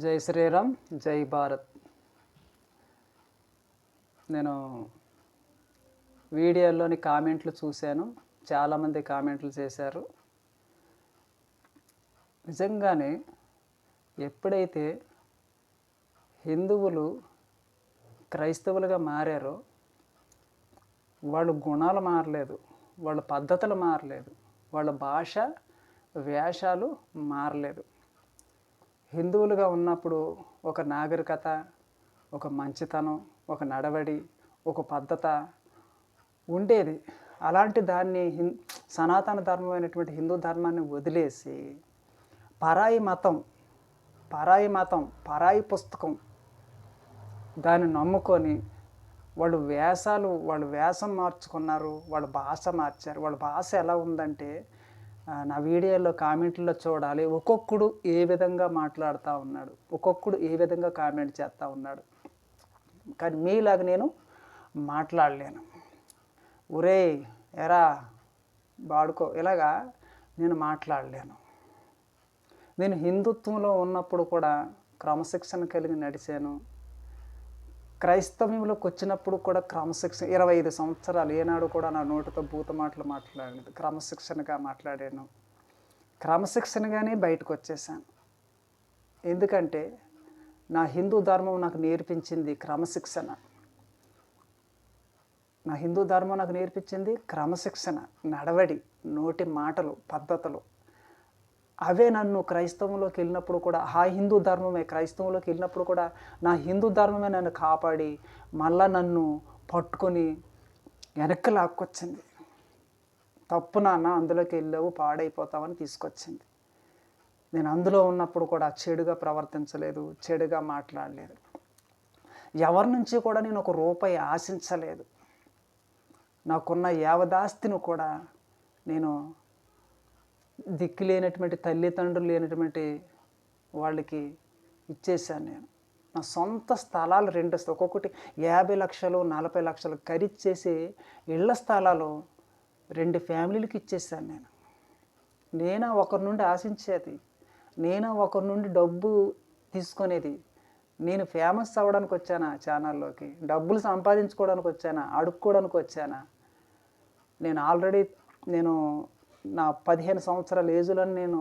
జై శ్రీరామ్, జై భారత్. నేను వీడియోలోని కామెంట్లు చూశాను. చాలామంది కామెంట్లు చేశారు. నిజంగానే ఎప్పుడైతే హిందువులు క్రైస్తవులుగా మారారో వాళ్ళ గుణాలు మారలేదు, వాళ్ళ పద్ధతులు మారలేదు, వాళ్ళ భాష వేషాలు మారలేదు. హిందువులుగా ఉన్నప్పుడు ఒక నాగరికత, ఒక మంచితనం, ఒక నడవడి, ఒక పద్ధత ఉండేది. అలాంటి దాన్ని సనాతన ధర్మమైనటువంటి హిందూ ధర్మాన్ని వదిలేసి పరాయి మతం, పరాయి పుస్తకం దాన్ని నమ్ముకొని వాళ్ళు వేషం మార్చుకున్నారు, వాళ్ళ భాష మార్చారు. వాళ్ళ భాష ఎలా ఉందంటే నా వీడియోలో కామెంట్లో చూడాలి. ఒక్కొక్కడు ఏ విధంగా మాట్లాడుతూ ఉన్నాడు, ఒక్కొక్కడు ఏ విధంగా కామెంట్ చేస్తూ ఉన్నాడు. కానీ మీలాగా నేను మాట్లాడలేను. ఒరే ఎరా బాడుకో ఇలాగా నేను మాట్లాడలేను. నేను హిందుత్వంలో ఉన్నప్పుడు కూడా క్రమశిక్షణ కలిగి నడిచాను. క్రైస్తవ్యంలోకి వచ్చినప్పుడు కూడా క్రమశిక్షణ 25 సంవత్సరాలు ఏనాడు కూడా నా నోటితో భూత మాటలు మాట్లాడలేదు. క్రమశిక్షణగా మాట్లాడాను. క్రమశిక్షణగానే బయటకు వచ్చేసాను. ఎందుకంటే నా హిందూ ధర్మం నాకు నేర్పించింది క్రమశిక్షణ. నా హిందూ ధర్మం నాకు నేర్పించింది క్రమశిక్షణ, నడవడి, నోటి మాటలు, పద్ధతులు. అవే నన్ను క్రైస్తవంలోకి వెళ్ళినప్పుడు కూడా హిందూ ధర్మమే క్రైస్తవంలోకి వెళ్ళినప్పుడు కూడా నా హిందూ ధర్మమే నన్ను కాపాడి మళ్ళా నన్ను పట్టుకొని వెనక్కి లాక్కొచ్చింది. తప్పు నాన్న, అందులోకి వెళ్ళావు, పాడైపోతావని తీసుకొచ్చింది. నేను అందులో ఉన్నప్పుడు కూడా చెడుగా ప్రవర్తించలేదు, చెడుగా మాట్లాడలేదు. ఎవరి నుంచి కూడా నేను ఒక రూపాయి ఆశించలేదు. నాకున్న యావదాస్తిని కూడా నేను దిక్కు లేనటువంటి తల్లిదండ్రులు లేనటువంటి వాళ్ళకి ఇచ్చేసాను. నేను నా సొంత స్థలాలు 2 ఒక్కొక్కటి 50 లక్షలు 40 లక్షలు ఖరీచేసి ఇళ్ల స్థలాలు 2 ఫ్యామిలీలకి ఇచ్చేసాను. నేనా ఒకరి నుండి ఆశించేది, నేనా ఒకరి నుండి డబ్బు తీసుకునేది. నేను ఫేమస్ అవ్వడానికి వచ్చానా ఛానల్లోకి? డబ్బులు సంపాదించుకోవడానికి వచ్చానా? అడుక్కోవడానికి వచ్చానా? నేను నా 15 సంవత్సరాల ఏజ్లో నేను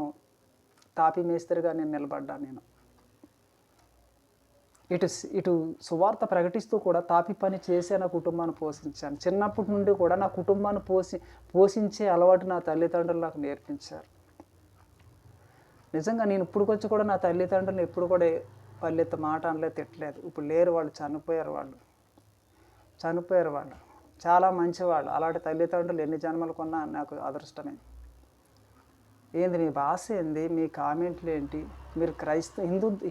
తాపి మేస్త్రిగా నేను నిలబడ్డాను. ఇటు సువార్త ప్రకటిస్తూ కూడా తాపి పని చేసే నా కుటుంబాన్ని పోషించాను. చిన్నప్పటి నుండి కూడా నా కుటుంబాన్ని పోషించే అలవాటు నా తల్లిదండ్రులు నాకు నేర్పించారు. నిజంగా నేను ఇప్పుడుకొచ్చి కూడా నా తల్లిదండ్రులు ఎప్పుడు కూడా పల్లెత్త మాట అనలేదు, తిట్టలేదు. ఇప్పుడు లేరు, వాళ్ళు చనిపోయారు. చాలా మంచివాళ్ళు. అలాంటి తల్లిదండ్రులు ఎన్ని జన్మలు కొన్నా నాకు అదృష్టమే. ఏంది మీ భాష ఏంది, మీ కామెంట్లు ఏంటి? మీరు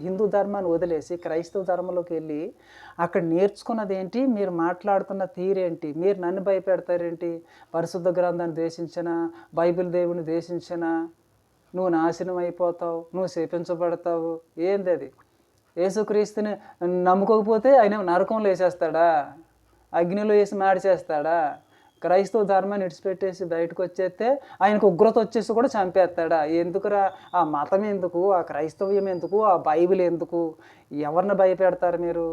హిందూ ధర్మాన్ని వదిలేసి క్రైస్తవ ధర్మంలోకి వెళ్ళి అక్కడ నేర్చుకున్నది ఏంటి? మీరు మాట్లాడుతున్న తీరేంటి? మీరు నన్ను భయపెడతారేంటి? పరిశుద్ధ గ్రంథాన్ని ద్వేషించినా, బైబిల్ దేవుని ద్వేషించినా నువ్వు నాశనం అయిపోతావు, నువ్వు శపించబడతావు. ఏంది అది? యేసుక్రీస్తుని నమ్ముకోకపోతే ఆయన నరకంలో వేసేస్తాడా? అగ్నిలో వేసి మాడిచేస్తాడా? క్రైస్తవ ధర్మాన్ని విడిచిపెట్టేసి బయటకు వచ్చేస్తే ఆయనకు ఉగ్రత వచ్చేసి కూడా చంపేస్తాడా? ఎందుకురా ఆ మతం ఎందుకు, ఆ క్రైస్తవ్యం ఎందుకు, ఆ బైబిల్ ఎందుకు? ఎవరిని భయపెడతారు మీరు?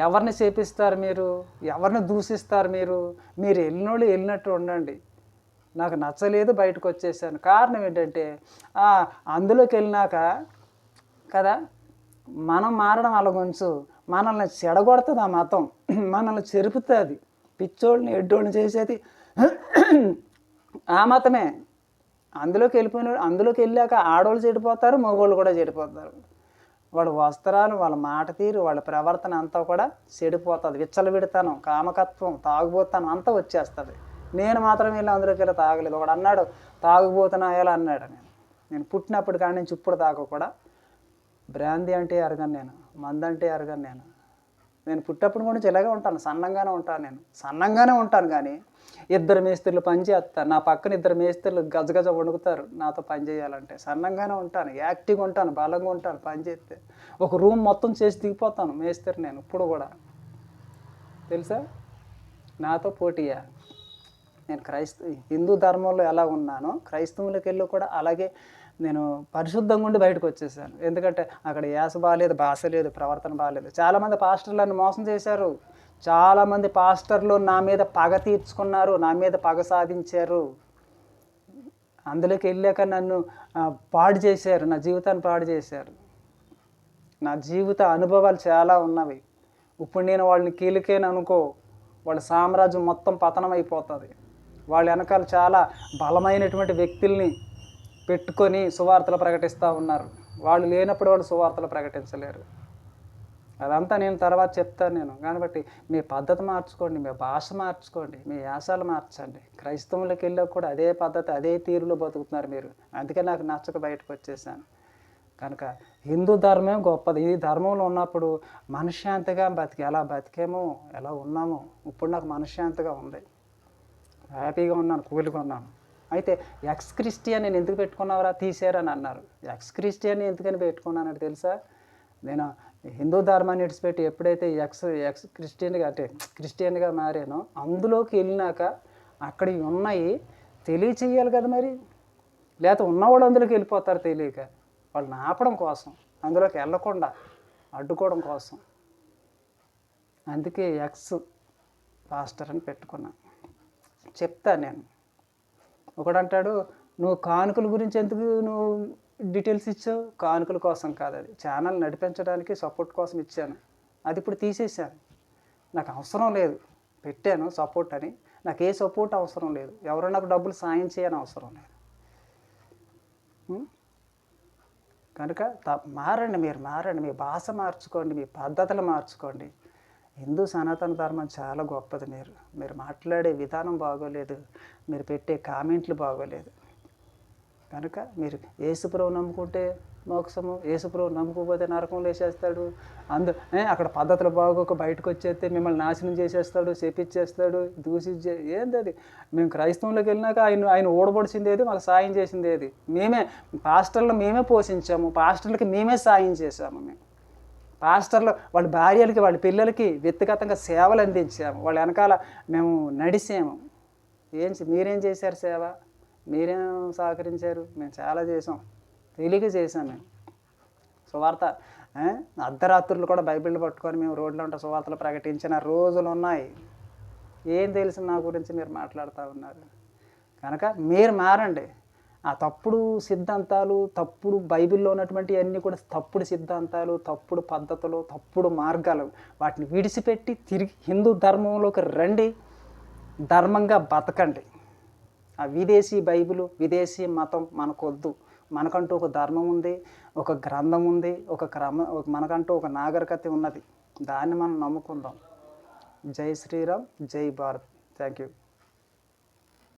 ఎవరిని చేపిస్తారు మీరు? ఎవరిని దూషిస్తారు మీరు? మీరు వెళ్ళినోళ్ళు వెళ్ళినట్టు ఉండండి. నాకు నచ్చలేదు, బయటకు వచ్చేసాను. కారణం ఏంటంటే అందులోకి వెళ్ళినాక కదా మనం మారడం అలాగొంచు, మనల్ని చెడగొడుతుంది ఆ మతం, మనల్ని చెరుపుతుంది, పిచ్చోళ్ళని ఎడ్డోళ్ళని చేసేది ఆ మతమే. అందులోకి వెళ్ళాక ఆడవాళ్ళు చెడిపోతారు, మగవాళ్ళు కూడా చెడిపోతారు. వాళ్ళ వస్త్రాలు, వాళ్ళ మాట తీరు, వాళ్ళ ప్రవర్తన అంతా కూడా చెడిపోతుంది. విచ్చలవిడతాను, కామకత్వం, తాగుబోతాను అంతా వచ్చేస్తుంది. నేను మాత్రం వెళ్ళి అందులోకి వెళ్ళి తాగలేదు. ఒకడు అన్నాడు తాగుబోతున్నా ఎలా అన్నాడు. నేను పుట్టినప్పటి కాడి నుంచి ఇప్పుడు దాకా కూడా బ్రాందీ అంటే ఎరగను, మందంటే ఎరగను. నేను పుట్టప్పుడు కూడా ఇలాగే ఉంటాను, సన్నంగానే ఉంటాను. కానీ 2 మేస్త్రులు పని చేస్తారు, నా పక్కన 2 మేస్త్రులు గజగజ వణుకుతారు నాతో పని చేయాలంటే. సన్నంగానే ఉంటాను, యాక్టివ్గా ఉంటాను, బలంగా ఉంటాను. పని చేస్తే ఒక రూమ్ మొత్తం చేసి దిగిపోతాను మేస్త్రి నేను ఇప్పుడు కూడా. తెలుసా? నాతో పోటీయా? నేను హిందూ ధర్మంలో ఎలా ఉన్నానో క్రైస్తవులకు వెళ్ళి కూడా అలాగే నేను పరిశుద్ధంగా ఉండి బయటకు వచ్చేసాను. ఎందుకంటే అక్కడ యాస బాలేదు, భాష లేదు, ప్రవర్తన బాలేదు. చాలామంది పాస్టర్లు నన్ను మోసం చేశారు. చాలామంది పాస్టర్లు నా మీద పగ తీర్చుకున్నారు, నా మీద పగ సాధించారు. అందులోకి వెళ్ళాక నన్ను పాడు చేశారు, నా జీవితాన్ని పాడు చేశారు. నా జీవిత అనుభవాలు చాలా ఉన్నవి. ఇప్పుడు నేను వాళ్ళని కీలికేను అనుకో, వాళ్ళ సామ్రాజ్యం మొత్తం పతనం అయిపోతుంది. వాళ్ళ వెనకాల చాలా బలమైనటువంటి వ్యక్తుల్ని పెట్టుకొని సువార్తలు ప్రకటిస్తూ ఉన్నారు. వాళ్ళు లేనప్పుడు వాళ్ళు సువార్తలు ప్రకటించలేరు. అదంతా నేను తర్వాత చెప్తాను నేను. కాబట్టి మీ పద్ధతి మార్చుకోండి, మీ భాష మార్చుకోండి, మీ యాసాలు మార్చండి. క్రైస్తవులకి వెళ్ళాక కూడా అదే పద్ధతి, అదే తీరులో బతుకుతున్నారు మీరు. అందుకే నాకు నచ్చక బయటకు వచ్చేసాను. కనుక హిందూ ధర్మం గొప్పది. ఈ ధర్మంలో ఉన్నప్పుడు మనశ్శాంతిగా ఎలా బతికేమో, ఎలా ఉన్నామో, ఇప్పుడు నాకు మనశ్శాంతిగా ఉంది, హ్యాపీగా ఉన్నాను, కూల్గా ఉన్నాను. అయితే ఎక్స్ క్రిస్టియన్ నేను ఎందుకు పెట్టుకున్నావరా, తీసారని అన్నారు. ఎక్స్ క్రిస్టియన్ ఎందుకని పెట్టుకున్నానని తెలుసా? నేను హిందూ ధర్మాన్ని విడిచిపెట్టి ఎప్పుడైతే ఎక్స్ క్రిస్టియన్గా అంటే క్రిస్టియన్గా మారానో, అందులోకి వెళ్ళినాక అక్కడ ఉన్నాయి తెలియచేయాలి కదా మరి. లేకపోతే ఉన్నవాడు అందులోకి వెళ్ళిపోతారు తెలియక. వాళ్ళని ఆపడం కోసం, అందులోకి వెళ్ళకుండా అడ్డుకోవడం కోసం. అందుకే ఎక్స్ పాస్టర్ అని పెట్టుకున్నాను. చెప్తాను నేను. ఒకడంటాడు, నువ్వు కానుకల గురించి ఎందుకు నువ్వు డీటెయిల్స్ ఇచ్చావు? కానుకల కోసం కాదు, అది ఛానల్ నడిపించడానికి సపోర్ట్ కోసం ఇచ్చాను. అది ఇప్పుడు తీసేసాను. నాకు అవసరం లేదు. పెట్టాను సపోర్ట్ అని, నాకు ఏ సపోర్ట్ అవసరం లేదు. ఎవరో నాకు డబ్బులు సాయం చేయని అవసరం లేదు. కనుక మారండి, మీరు మారండి, మీ భాష మార్చుకోండి, మీ పద్ధతులు మార్చుకోండి. హిందూ సనాతన ధర్మం చాలా గొప్పది. మీరు మాట్లాడే విధానం బాగోలేదు, మీరు పెట్టే కామెంట్లు బాగోలేదు. కనుక మీరు యేసుప్రభు నమ్ముకుంటే మోక్షము, యేసుప్రభు నమ్ముకోకపోతే నరకంలో వేసేస్తాడు. అక్కడ పద్ధతులు బాగోక బయటకు వచ్చేస్తే మిమ్మల్ని నాశనం చేసేస్తాడు, శపిచ్చేస్తాడు, దూషించే ఏంది అది. మేము క్రైస్తవంలోకి వెళ్ళినాక ఆయన ఓడబడిసింది ఏది, మాకు సాయం చేసింది ఏది? పాస్టర్లు మేమే పోషించాము, పాస్టర్లకి మేమే సాయం చేసాము. మేము పాస్టర్లు వాళ్ళ భార్యలకి, వాళ్ళ పిల్లలకి వ్యక్తిగతంగా సేవలు అందించాము. వాళ్ళ వెనకాల మేము నడిసాము. మీరేం చేశారు సేవ? మీరేం సహకరించారు? మేము చాలా చేసాం, తెలియక చేసాం. మేము సువార్త అర్ధరాత్రులు కూడా బైబిల్ పట్టుకొని మేము రోడ్లో ఉంటే సువార్తలు ప్రకటించిన రోజులు ఉన్నాయి. ఏం తెలిసి నా గురించి మీరు మాట్లాడుతూ ఉన్నారు? కనుక మీరు మారండి. ఆ తప్పుడు సిద్ధాంతాలు, తప్పుడు బైబిల్లో ఉన్నటువంటి అన్నీ కూడా తప్పుడు సిద్ధాంతాలు, తప్పుడు పద్ధతులు, తప్పుడు మార్గాలు, వాటిని విడిచిపెట్టి తిరిగి హిందూ ధర్మంలోకి రండి, ధర్మంగా బతకండి. ఆ విదేశీ బైబిలు, విదేశీ మతం మనకొద్దు. మనకంటూ ఒక ధర్మం ఉంది, ఒక గ్రంథం ఉంది, మనకంటూ ఒక నాగరికత ఉన్నది. దాన్ని మనం నమ్ముకుందాం. జై శ్రీరామ్, జై భారత్. Thank you.